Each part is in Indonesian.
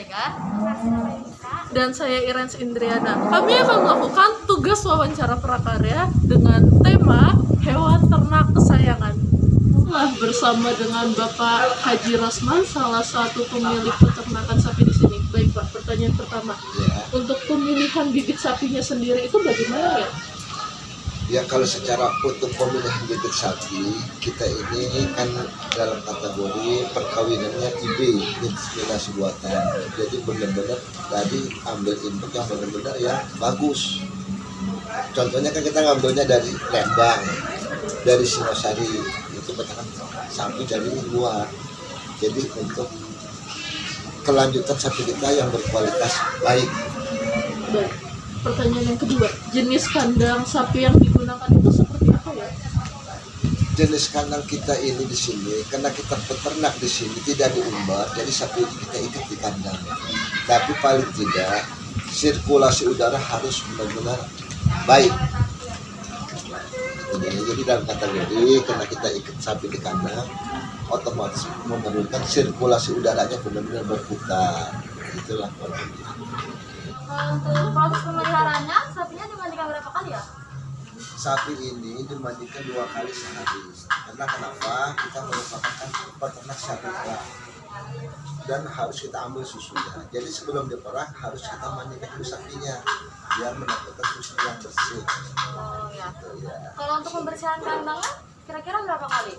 Siregar. Dan saya Irens Indriana. Kami akan melakukan tugas wawancara prakarya dengan tema hewan ternak kesayangan. Nah, bersama dengan Bapak Haji Rosman, salah satu pemilik peternakan sapi di sini. Baik Pak, pertanyaan pertama. Untuk pemilihan bibit sapinya sendiri itu bagaimana ya? Ya, kalau secara untuk pemilihan bibit sapi, kita ini kan dalam kategori perkawinannya IB, inseminasi buatan. Jadi benar-benar tadi ambil input yang benar-benar yang bagus. Contohnya kan kita ngambilnya dari Lembang, dari Singosari, itu peternak sapi dari luar. Jadi untuk kelanjutan sapi kita yang berkualitas baik. Baik. Pertanyaan yang kedua, jenis kandang sapi yang digunakan itu seperti apa ya? Jenis kandang kita ini di sini, karena kita peternak di sini tidak diumbar, jadi sapi ini kita ikat di kandang. Tapi paling tidak sirkulasi udara harus benar-benar baik. Jadi dalam kategori karena kita ikat sapi di kandang, otomatis memerlukan sirkulasi udaranya benar-benar berputar. Itulah problemnya. Untuk proses pemeliharaannya, sapinya dimandikan berapa kali ya? Sapi ini dimandikan 2 kali sehari. Karena kenapa? Kita merupakan peternak sapi perah dan harus kita ambil susunya. Jadi sebelum diperah harus kita mandikan dulu sapinya biar mendapatkan susu yang bersih. Oh ya. Gitu, ya. Kalau untuk pembersihan kandangnya, kira-kira berapa kali?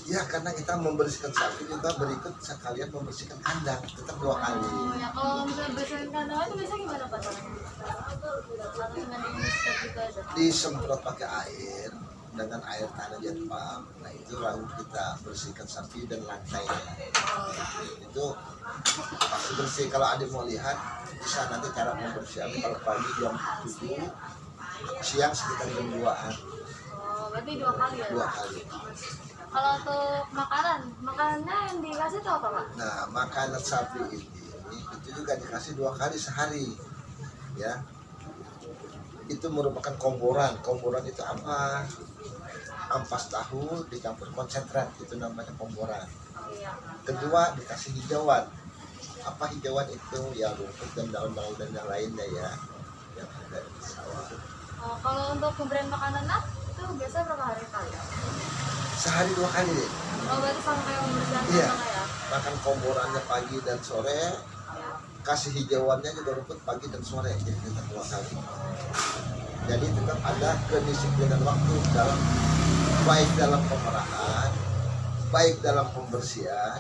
Ya, karena kita membersihkan sapi juga berikut sekalian membersihkan kandang, tetap 2 kali. Oh ya, kalau misalnya bersihin kandangnya itu biasanya gimana Pak? Atau dengan disemprot juga aja? Disemprot pakai air dengan air tanah jet pump. Nah, itu lalu kita bersihkan sapi dan lantainya. Itu pasti bersih. Kalau ada mau lihat bisa nanti cara membersihkannya. Kalau pagi jam 7, siang sekitar jam 2-an. Oh, berarti 2 kali ya? 2 kali. Kalau untuk makanannya yang dikasih itu apa Pak? Nah, makanan sapi ini itu juga dikasih 2 kali sehari, ya. Itu merupakan komboran. Komboran itu apa? Ampas tahu dicampur konsentrat, itu namanya komboran. Oh iya. Kedua dikasih hijauan. Apa hijauan itu? Ya rumput dan daun-daun dan yang lainnya ya. Yang ada di sawah. Oh, kalau untuk pemberian makanannya itu biasanya berapa hari kali ya? Sehari 2 kali deh. Oh, berarti sama kayak pembersihan Iya. kandang ya? Makan komborannya pagi dan sore. Kasih hijauannya juga rumput pagi dan sore, jadi tetap 2 kali. Jadi tetap ada kedisiplinan waktu dalam baik dalam pemerahan, baik dalam pembersihan,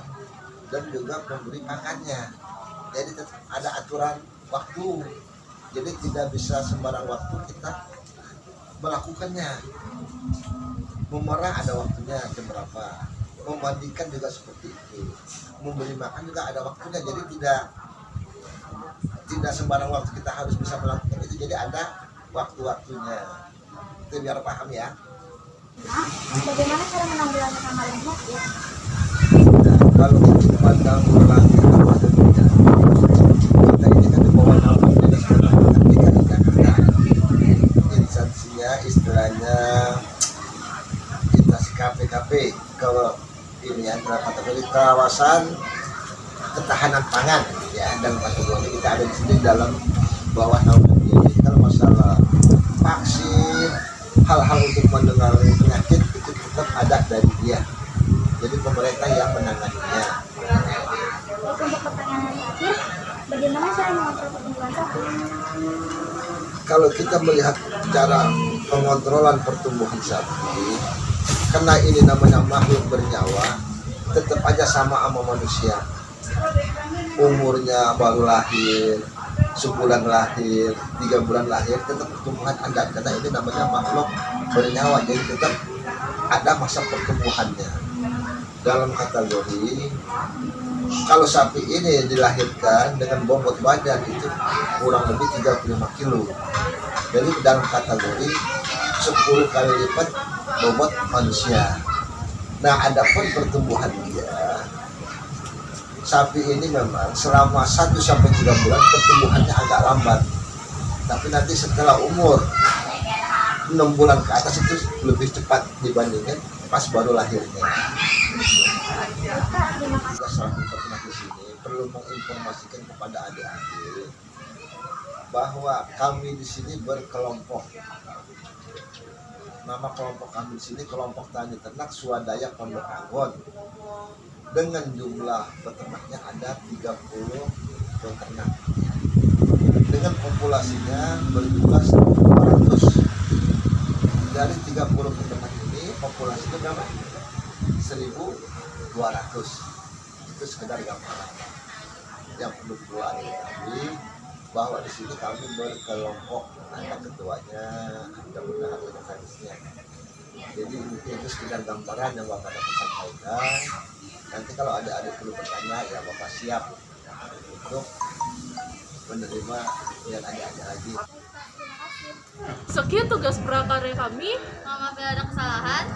dan juga pemberi makannya. Jadi tetap ada aturan waktu. Jadi tidak bisa sembarang waktu kita melakukannya. Memerah ada waktunya jam berapa. Memandikan juga seperti itu. Memberi makan juga ada waktunya. Jadi tidak sembarang waktu kita harus bisa melakukan itu, jadi ada waktu-waktunya. Itu biar paham ya. Nah, bagaimana cara menanggulangi hama lemah ya? Nah, kalau untuk penanggulangan hama lemah, kita ini kan di bawah naungan dinas peternakan DKI Jakarta. Instansinya istilahnya instansi KPKP. Kalau ini adalah kategori kawasan ketahanan pangan, ya, dan kategori kita ada di sini dalam bawah naungan. Jadi kalau masalah vaksin, hal-hal untuk menangani penyakit itu tetap ada dari dia. Jadi pemerintah yang menanganinya. Untuk pertanyaan terakhir, bagaimana cara mengontrol pertumbuhan sapi? Kalau kita melihat cara pengontrolan pertumbuhan sapi, karena ini namanya makhluk bernyawa, tetap aja sama manusia. Umurnya baru lahir, sebulan lahir, 3 bulan lahir, tetap pertumbuhan ada, karena ini namanya makhluk bernyawa, jadi tetap ada masa pertumbuhannya. Dalam kategori kalau sapi ini dilahirkan dengan bobot badan itu kurang lebih 35 kilo, jadi dalam kategori 10 kali lipat bobot manusia. Nah, adapun pertumbuhan dia, sapi ini memang selama 1-3 bulan pertumbuhannya agak lambat, tapi nanti setelah umur 6 bulan ke atas itu lebih cepat dibandingkan pas baru lahirnya. Kita selaku peternak di sini perlu perlu menginformasikan kepada adik-adik bahwa kami di sini berkelompok. Nama kelompok kami di sini kelompok tani ternak swadaya Pondok Anggon. Dengan jumlah peternaknya ada 30 peternak. Dengan populasinya berjumlah 200. Dari 30 peternak ini populasinya berapa? 1.200. Itu sekedar gambaran. Yang perlu keluar kami bahwa di sini kami berkelompok, ada ketuanya, ada bendahara sekretarisnya. Jadi itu sekedar gambaran yang Bapak dapat sampaikan. Nanti kalau ada adik perlu bertanya, ya Bapak siap untuk menerima yang ada lagi. Sekian tugas prakarya kami. Maaf bila ada kesalahan.